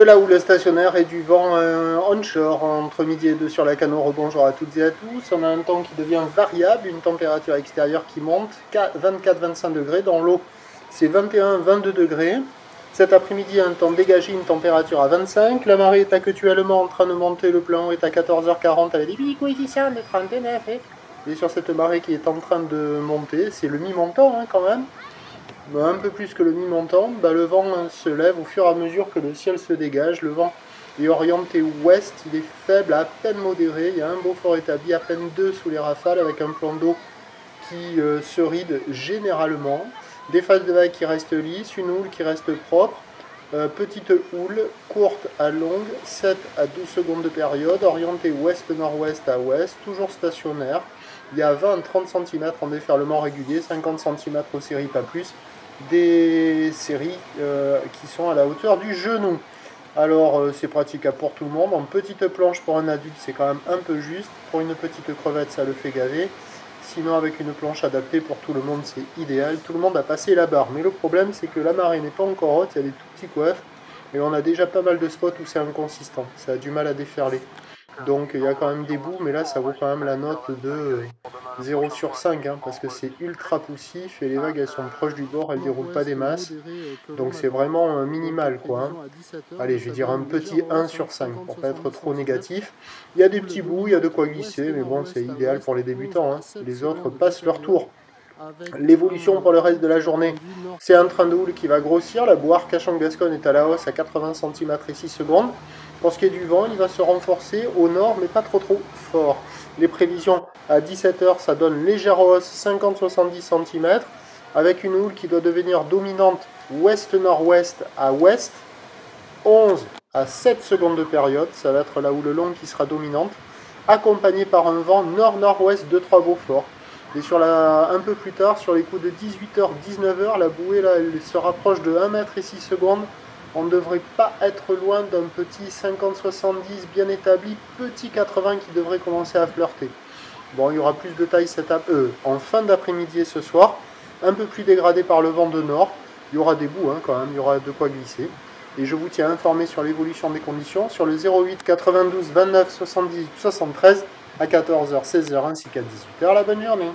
Là où le stationnaire et du vent onshore entre midi et 2 sur la Canoro. Bonjour à toutes et à tous. On a un temps qui devient variable, une température extérieure qui monte 24-25 degrés. Dans l'eau, c'est 21-22 degrés. Cet après-midi, un temps dégagé, une température à 25. La marée est actuellement en train de monter. Le plan est à 14h40 avec des petits coefficients de 39. Et sur cette marée qui est en train de monter, c'est le mi-montant quand même. Un peu plus que le mi-montant, le vent se lève au fur et à mesure que le ciel se dégage. Le vent est orienté ouest, il est faible, à peine modéré. Il y a un beau fort établi, à peine 2 sous les rafales, avec un plan d'eau qui se ride généralement. Des phases de vagues qui restent lisses, une houle qui reste propre. Petite houle, courte à longue, 7 à 12 secondes de période, orientée ouest-nord-ouest à ouest, toujours stationnaire. Il y a 20-30 cm en déferlement régulier, 50 cm aux séries, pas plus. Des séries qui sont à la hauteur du genou. Alors c'est praticable pour tout le monde. En petite planche pour un adulte, c'est quand même un peu juste. Pour une petite crevette, ça le fait gaver. Sinon, avec une planche adaptée pour tout le monde, c'est idéal. Tout le monde a passé la barre. Mais le problème, c'est que la marée n'est pas encore haute. Il y a des tout petits coiffes. Et on a déjà pas mal de spots où c'est inconsistant. Ça a du mal à déferler. Donc il y a quand même des bouts, mais là ça vaut quand même la note de 0 sur 5, parce que c'est ultra poussif et les vagues elles sont proches du bord, elles ne déroulent pas des masses. Donc c'est vraiment minimal quoi. Allez, je vais dire un petit 1 sur 5 pour pas être trop négatif. Il y a des petits bouts, il y a de quoi glisser, mais bon c'est idéal pour les débutants. Les autres passent leur tour. L'évolution pour le reste de la journée, c'est un train de houle qui va grossir. La boire Cachan-Gascogne est à la hausse à 80 cm et 6 secondes. Pour ce qui est du vent, il va se renforcer au nord, mais pas trop fort. Les prévisions à 17h, ça donne légère hausse 50-70 cm, avec une houle qui doit devenir dominante ouest-nord-ouest à ouest, 11 à 7 secondes de période, ça va être la houle longue qui sera dominante, accompagnée par un vent nord-nord-ouest de 3 Beaufort. Et un peu plus tard, sur les coups de 18h-19h, la bouée là, elle se rapproche de 1 mètre et 6 secondes. On ne devrait pas être loin d'un petit 50-70 bien établi, petit 80 qui devrait commencer à flirter. Bon, il y aura plus de taille en fin d'après-midi et ce soir, un peu plus dégradé par le vent de nord. Il y aura des bouts quand même, il y aura de quoi glisser. Et je vous tiens informé sur l'évolution des conditions sur le 08 92 29 78 73 à 14h, 16h ainsi qu'à 18h. La bonne journée.